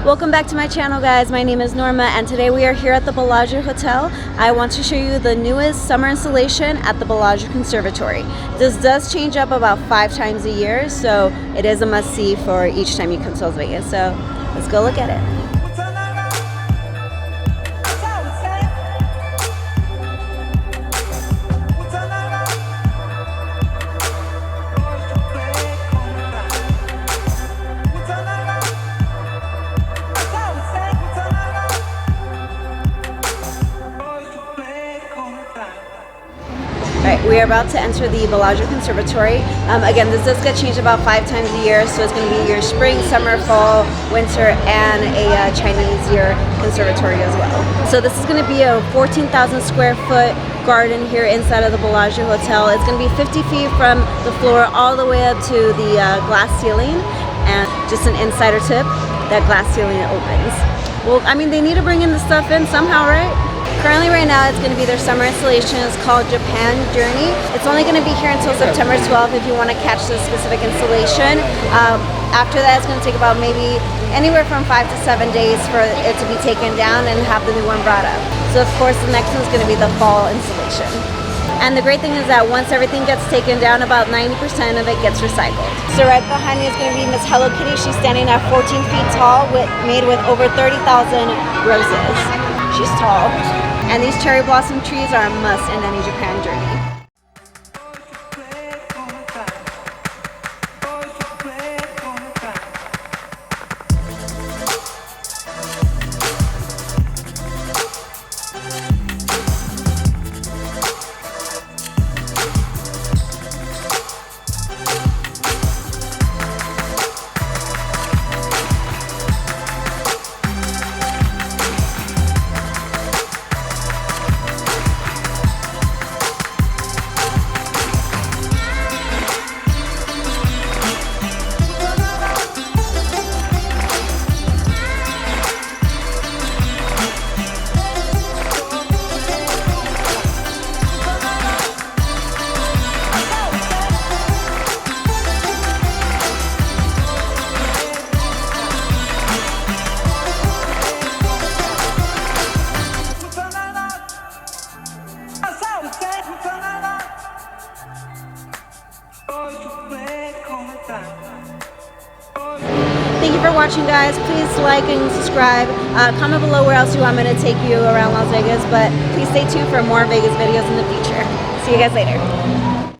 Welcome back to my channel, guys. My name is Norma and today we are here at the Bellagio Hotel. I want to show you the newest summer installation at the Bellagio Conservatory. This does change up about 5 times a year, so it is a must-see for each time you come to Las Vegas. So let's go look at it. Alright, we are about to enter the Bellagio Conservatory. Again, this does get changed about 5 times a year, so it's going to be your spring, summer, fall, winter, and a Chinese year conservatory as well. So this is going to be a 14,000 square foot garden here inside of the Bellagio Hotel. It's going to be 50 feet from the floor all the way up to the glass ceiling. And just an insider tip, that glass ceiling opens. Well, I mean, they need to bring in the stuff in somehow, right? Currently right now it's going to be their summer installation. It's called Japan Journey. It's only going to be here until September 12th if you want to catch this specific installation. After that it's going to take about maybe anywhere from 5 to 7 days for it to be taken down and have the new one brought up. So of course the next one is going to be the fall installation. And the great thing is that once everything gets taken down, about 90% of it gets recycled. So right behind me is going to be Miss Hello Kitty. She's standing at 14 feet tall, made with over 30,000 roses. She's tall. And these cherry blossom trees are a must in any Japan journey. Thank you for watching, guys. Please like and subscribe. Comment below where else you want me to take you around Las Vegas, but please stay tuned for more Vegas videos in the future. See you guys later.